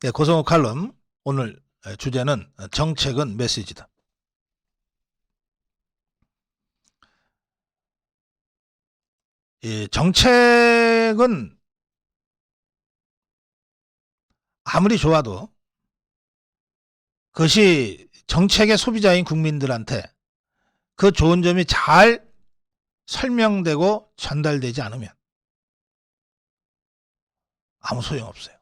네, 고성호 칼럼 오늘 주제는 정책은 메시지다. 이 정책은 아무리 좋아도 그것이 정책의 소비자인 국민들한테 그 좋은 점이 잘 설명되고 전달되지 않으면 아무 소용없어요.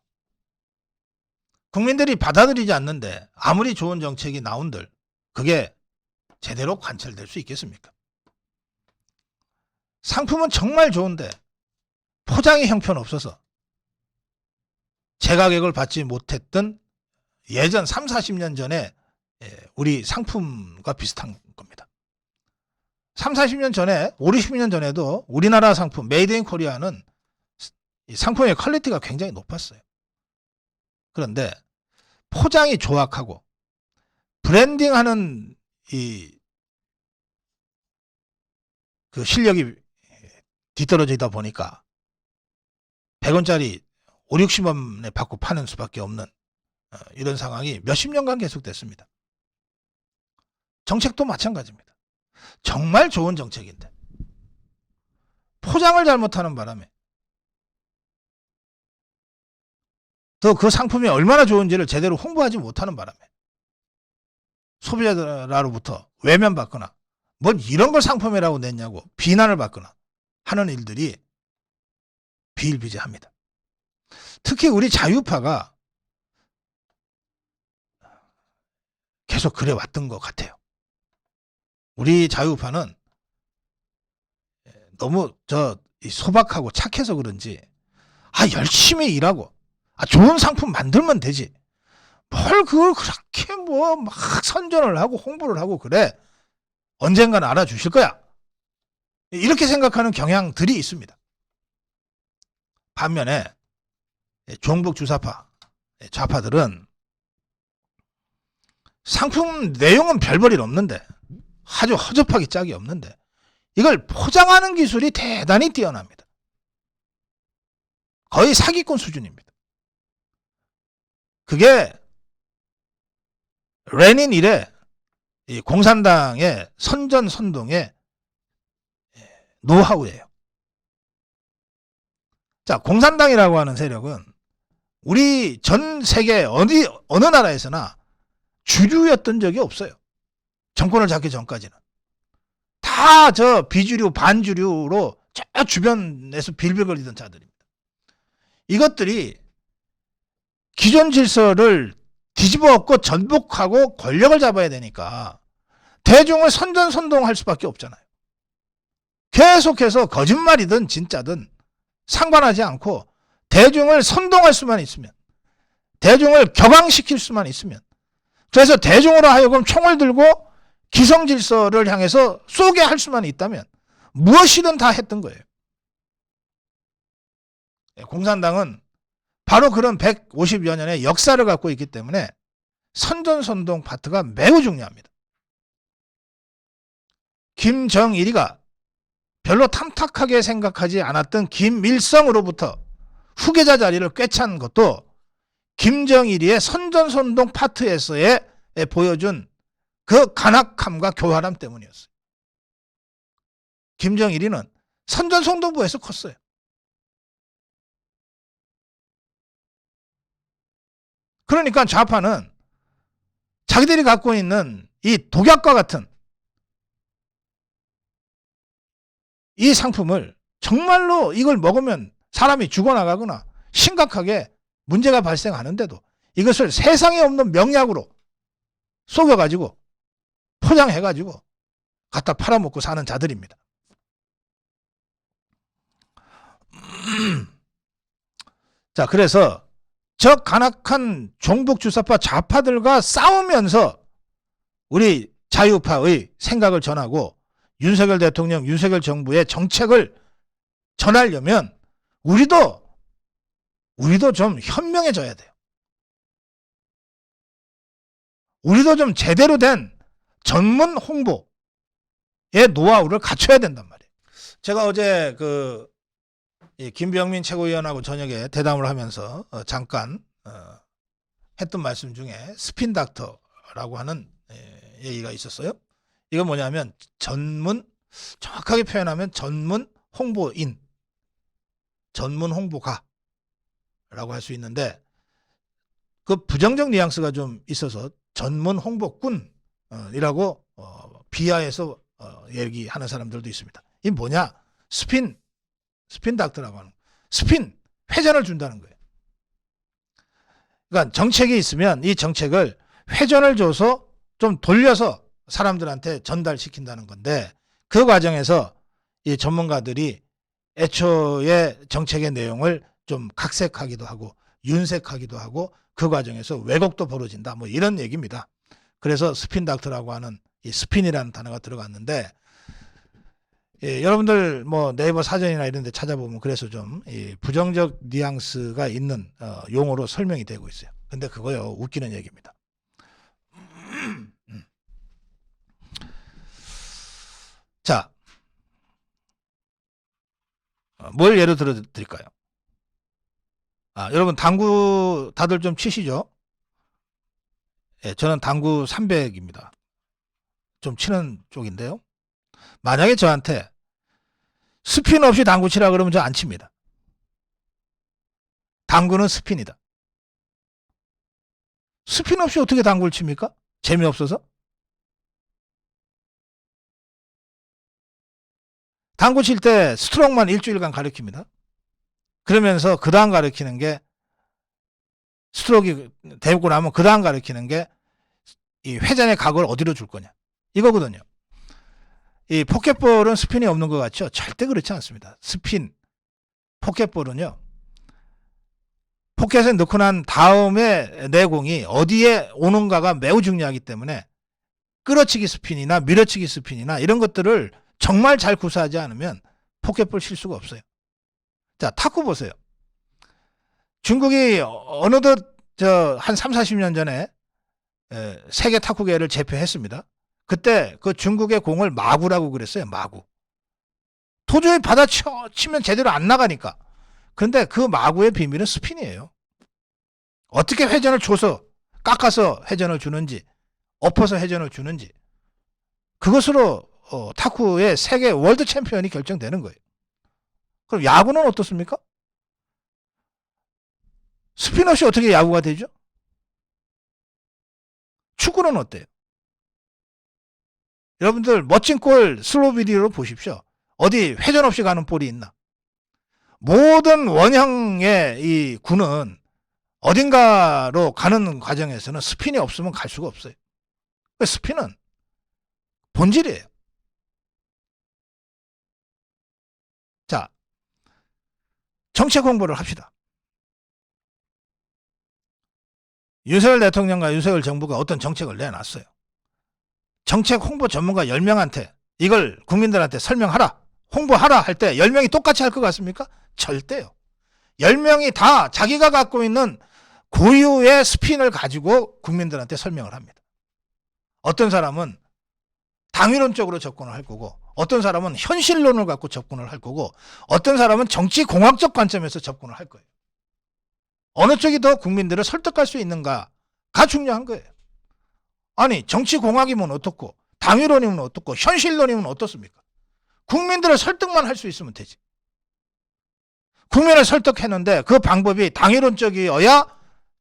국민들이 받아들이지 않는데 아무리 좋은 정책이 나온들 그게 제대로 관철될 수 있겠습니까? 상품은 정말 좋은데 포장이 형편없어서 제가격을 받지 못했던 예전 3, 40년 전에 우리 상품과 비슷한 겁니다. 3, 40년 전에 5, 60년 전에도 우리나라 상품 메이드 인 코리아는 상품의 퀄리티가 굉장히 높았어요. 그런데 포장이 조악하고 브랜딩하는 그 실력이 뒤떨어지다 보니까 100원짜리 5, 60원에 받고 파는 수밖에 없는 이런 상황이 몇십 년간 계속됐습니다. 정책도 마찬가지입니다. 정말 좋은 정책인데 포장을 잘못하는 바람에 또 그 상품이 얼마나 좋은지를 제대로 홍보하지 못하는 바람에 소비자로부터 외면받거나 뭔 이런 걸 상품이라고 냈냐고 비난을 받거나 하는 일들이 비일비재합니다. 특히 우리 자유파가 계속 그래왔던 것 같아요. 우리 자유파는 너무 소박하고 착해서 그런지 열심히 일하고 좋은 상품 만들면 되지 뭘 그걸 그렇게 막 선전을 하고 홍보를 하고 그래 언젠가는 알아주실 거야 이렇게 생각하는 경향들이 있습니다. 반면에 종북 주사파 좌파들은 상품 내용은 별 볼 일 없는데 아주 허접하기 짝이 없는데 이걸 포장하는 기술이 대단히 뛰어납니다. 거의 사기꾼 수준입니다. 그게 레닌 이래 공산당의 선전선동의 노하우예요. 자, 공산당이라고 하는 세력은 우리 전 세계 어느 나라에서나 주류였던 적이 없어요. 정권을 잡기 전까지는. 다 비주류, 반주류로 저 주변에서 빌빌거리던 자들입니다. 이것들이 기존 질서를 뒤집어 엎고 전복하고 권력을 잡아야 되니까 대중을 선전선동할 수밖에 없잖아요. 계속해서 거짓말이든 진짜든 상관하지 않고 대중을 선동할 수만 있으면 대중을 격앙시킬 수만 있으면 그래서 대중으로 하여금 총을 들고 기성질서를 향해서 쏘게 할 수만 있다면 무엇이든 다 했던 거예요. 공산당은 바로 그런 150여 년의 역사를 갖고 있기 때문에 선전선동 파트가 매우 중요합니다. 김정일이가 별로 탐탁하게 생각하지 않았던 김일성으로부터 후계자 자리를 꿰찬 것도 김정일이의 선전선동 파트에서의 보여준 그 간악함과 교활함 때문이었어요. 김정일이는 선전선동부에서 컸어요. 그러니까 좌파는 자기들이 갖고 있는 이 독약과 같은 이 상품을 정말로 이걸 먹으면 사람이 죽어나가거나 심각하게 문제가 발생하는데도 이것을 세상에 없는 명약으로 속여가지고 포장해가지고 갖다 팔아먹고 사는 자들입니다. 자, 그래서 저 간악한 종북주사파 좌파들과 싸우면서 우리 자유파의 생각을 전하고 윤석열 대통령, 윤석열 정부의 정책을 전하려면 우리도 좀 현명해져야 돼요. 우리도 좀 제대로 된 전문 홍보의 노하우를 갖춰야 된단 말이에요. 제가 어제 김병민 최고위원하고 저녁에 대담을 하면서 잠깐 했던 말씀 중에 스핀 닥터라고 하는 얘기가 있었어요. 이건 뭐냐면 정확하게 표현하면 전문 홍보인, 전문 홍보가라고 할 수 있는데 그 부정적 뉘앙스가 좀 있어서 전문 홍보꾼이라고 비하해서 얘기하는 사람들도 있습니다. 이 뭐냐? 스핀 닥터라고 하는 스핀, 회전을 준다는 거예요. 그러니까 정책이 있으면 이 정책을 회전을 줘서 좀 돌려서 사람들한테 전달시킨다는 건데 그 과정에서 이 전문가들이 애초에 정책의 내용을 좀 각색하기도 하고 윤색하기도 하고 그 과정에서 왜곡도 벌어진다. 뭐 이런 얘기입니다. 그래서 스핀 닥터라고 하는 이 스핀이라는 단어가 들어갔는데 여러분들 뭐 네이버 사전이나 이런 데 찾아보면 그래서 좀 부정적 뉘앙스가 있는 용어로 설명이 되고 있어요. 근데 그거요, 웃기는 얘기입니다. 자, 뭘 예로 들어 드릴까요? 여러분 당구 다들 좀 치시죠? 예, 저는 당구 300입니다. 좀 치는 쪽인데요. 만약에 저한테 스핀 없이 당구 치라 그러면 저 안 칩니다. 당구는 스핀이다. 스핀 없이 어떻게 당구를 칩니까? 재미없어서? 당구 칠 때 스트로크만 일주일간 가르칩니다. 그러면서 그 다음 가르치는 게 스트로크 되고 나면 그 다음 가르치는 게 이 회전의 각을 어디로 줄 거냐 이거거든요. 이 포켓볼은 스핀이 없는 것 같죠? 절대 그렇지 않습니다. 스핀, 포켓볼은요. 포켓에 넣고 난 다음에 내 공이 어디에 오는가가 매우 중요하기 때문에 끌어치기 스핀이나 밀어치기 스핀이나 이런 것들을 정말 잘 구사하지 않으면 포켓볼 칠 수가 없어요. 자, 탁구 보세요. 중국이 어느덧 한 3, 40년 전에 세계 탁구계를 제패했습니다. 그때 그 중국의 공을 마구라고 그랬어요. 마구. 도저히 받아치면 제대로 안 나가니까. 그런데 그 마구의 비밀은 스핀이에요. 어떻게 회전을 줘서 깎아서 회전을 주는지 엎어서 회전을 주는지 그것으로 탁구의 세계 월드 챔피언이 결정되는 거예요. 그럼 야구는 어떻습니까? 스핀 없이 어떻게 야구가 되죠? 축구는 어때요? 여러분들 멋진 골 슬로우 비디오로 보십시오. 어디 회전 없이 가는 볼이 있나? 모든 원형의 이 구는 어딘가로 가는 과정에서는 스핀이 없으면 갈 수가 없어요. 스핀은 본질이에요. 자, 정책 홍보를 합시다. 윤석열 대통령과 윤석열 정부가 어떤 정책을 내놨어요. 정책 홍보 전문가 10명한테 이걸 국민들한테 설명하라, 홍보하라 할 때 10명이 똑같이 할 것 같습니까? 절대요. 10명이 다 자기가 갖고 있는 고유의 스핀을 가지고 국민들한테 설명을 합니다. 어떤 사람은 당위론적으로 접근을 할 거고 어떤 사람은 현실론을 갖고 접근을 할 거고 어떤 사람은 정치공학적 관점에서 접근을 할 거예요. 어느 쪽이 더 국민들을 설득할 수 있는가가 중요한 거예요. 아니 정치공학이면 어떻고 당위론이면 어떻고 현실론이면 어떻습니까? 국민들을 설득만 할 수 있으면 되지. 국민을 설득했는데 그 방법이 당위론적이어야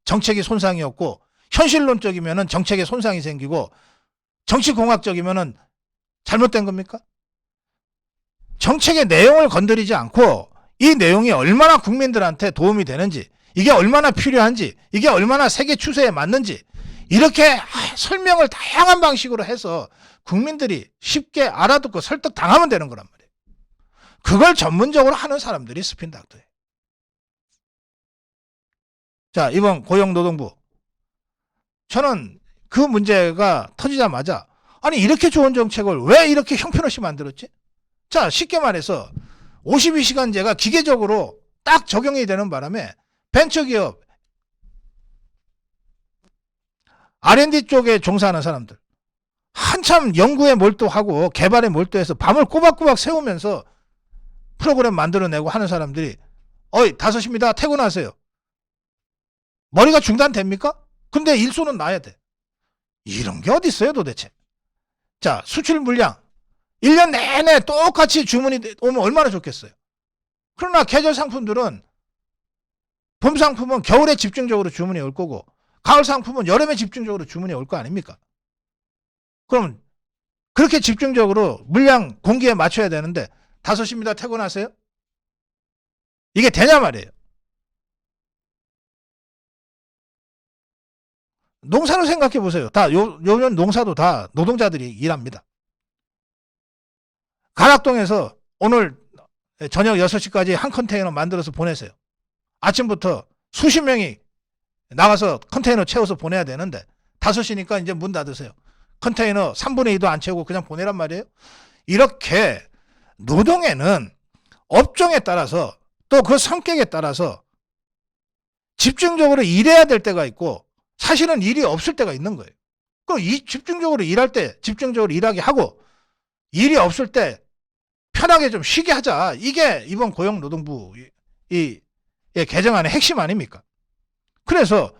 정책이 손상이 없고 현실론적이면 정책에 손상이 생기고 정치공학적이면 잘못된 겁니까? 정책의 내용을 건드리지 않고 이 내용이 얼마나 국민들한테 도움이 되는지 이게 얼마나 필요한지 이게 얼마나 세계 추세에 맞는지 이렇게 설명을 다양한 방식으로 해서 국민들이 쉽게 알아듣고 설득당하면 되는 거란 말이에요. 그걸 전문적으로 하는 사람들이 스핀 닥터예요. 자, 이번 고용노동부. 저는 그 문제가 터지자마자 아니 이렇게 좋은 정책을 왜 이렇게 형편없이 만들었지? 자, 쉽게 말해서 52시간제가 기계적으로 딱 적용이 되는 바람에 벤처기업 R&D 쪽에 종사하는 사람들 한참 연구에 몰두하고 개발에 몰두해서 밤을 꼬박꼬박 세우면서 프로그램 만들어내고 하는 사람들이 5시입니다. 퇴근하세요. 머리가 중단됩니까? 근데 일소는 나야 돼. 이런 게 어디 있어요 도대체. 자, 수출 물량 1년 내내 똑같이 주문이 오면 얼마나 좋겠어요. 그러나 계절 상품들은 봄 상품은 겨울에 집중적으로 주문이 올 거고 가을 상품은 여름에 집중적으로 주문이 올 거 아닙니까? 그럼 그렇게 집중적으로 물량 공기에 맞춰야 되는데 5시입니다 퇴근하세요? 이게 되냐 말이에요. 농사를 생각해 보세요. 요즘 농사도 다 노동자들이 일합니다. 가락동에서 오늘 저녁 6시까지 한 컨테이너 만들어서 보내세요. 아침부터 수십 명이 나가서 컨테이너 채워서 보내야 되는데 5시니까 이제 문 닫으세요. 컨테이너 3분의 2도 안 채우고 그냥 보내란 말이에요. 이렇게 노동에는 업종에 따라서 또 그 성격에 따라서 집중적으로 일해야 될 때가 있고 사실은 일이 없을 때가 있는 거예요. 그럼 집중적으로 일할 때 집중적으로 일하게 하고 일이 없을 때 편하게 좀 쉬게 하자. 이게 이번 고용노동부 개정안의 핵심 아닙니까? 그래서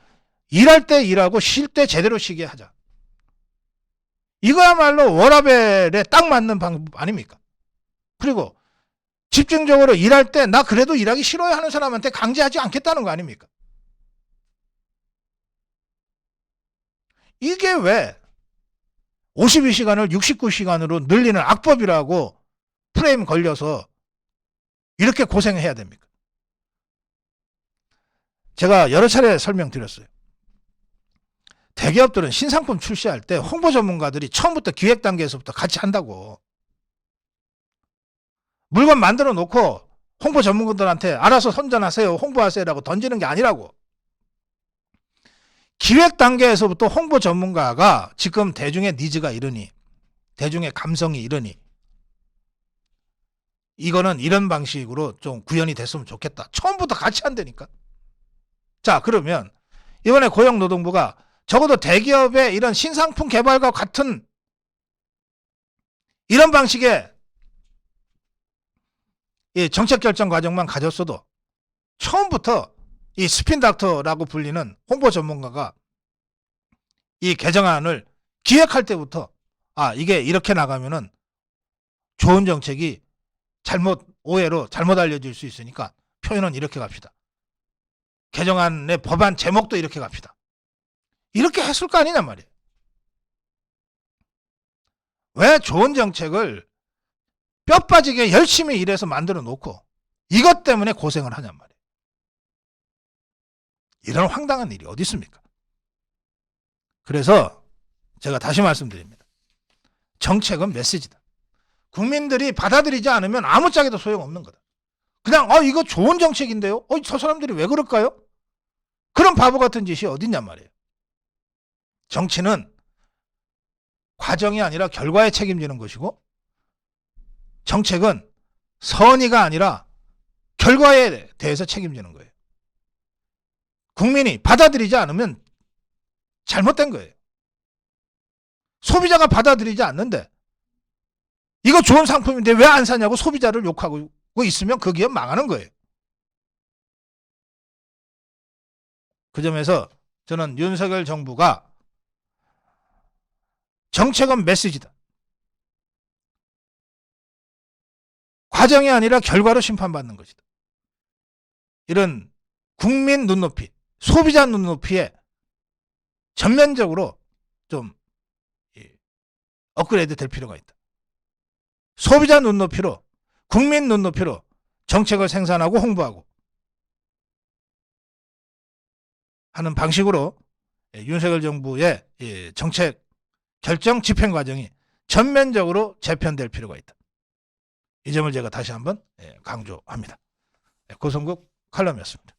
일할 때 일하고 쉴 때 제대로 쉬게 하자. 이거야말로 워라밸에 딱 맞는 방법 아닙니까? 그리고 집중적으로 일할 때 나 그래도 일하기 싫어요 하는 사람한테 강제하지 않겠다는 거 아닙니까? 이게 왜 52시간을 69시간으로 늘리는 악법이라고 프레임 걸려서 이렇게 고생해야 됩니까? 제가 여러 차례 설명드렸어요. 대기업들은 신상품 출시할 때 홍보 전문가들이 처음부터 기획 단계에서부터 같이 한다고. 물건 만들어 놓고 홍보 전문가들한테 알아서 선전하세요, 홍보하세요라고 던지는 게 아니라고. 기획 단계에서부터 홍보 전문가가 지금 대중의 니즈가 이러니, 대중의 감성이 이러니 이거는 이런 방식으로 좀 구현이 됐으면 좋겠다. 처음부터 같이 한다니까. 자, 그러면 이번에 고용노동부가 적어도 대기업의 이런 신상품 개발과 같은 이런 방식의 이 정책 결정 과정만 가졌어도 처음부터 이 스핀닥터라고 불리는 홍보 전문가가 이 개정안을 기획할 때부터 이게 이렇게 나가면은 좋은 정책이 오해로 잘못 알려질 수 있으니까 표현은 이렇게 갑시다. 개정안의 법안 제목도 이렇게 갑시다. 이렇게 했을 거 아니냐 말이에요. 왜 좋은 정책을 뼈 빠지게 열심히 일해서 만들어 놓고 이것 때문에 고생을 하냔 말이에요. 이런 황당한 일이 어디 있습니까? 그래서 제가 다시 말씀드립니다. 정책은 메시지다. 국민들이 받아들이지 않으면 아무짝에도 소용없는 거다. 그냥 이거 좋은 정책인데요? 저 사람들이 왜 그럴까요? 그런 바보 같은 짓이 어딨냔 말이에요. 정치는 과정이 아니라 결과에 책임지는 것이고 정책은 선의가 아니라 결과에 대해서 책임지는 거예요. 국민이 받아들이지 않으면 잘못된 거예요. 소비자가 받아들이지 않는데 이거 좋은 상품인데 왜 안 사냐고 소비자를 욕하고 있으면 그 기업 망하는 거예요. 그 점에서 저는 윤석열 정부가 정책은 메시지다. 과정이 아니라 결과로 심판받는 것이다. 이런 국민 눈높이, 소비자 눈높이에 전면적으로 좀 업그레이드 될 필요가 있다. 소비자 눈높이로, 국민 눈높이로 정책을 생산하고 홍보하고 하는 방식으로 윤석열 정부의 정책 결정 집행 과정이 전면적으로 재편될 필요가 있다. 이 점을 제가 다시 한번 강조합니다. 고성국 칼럼이었습니다.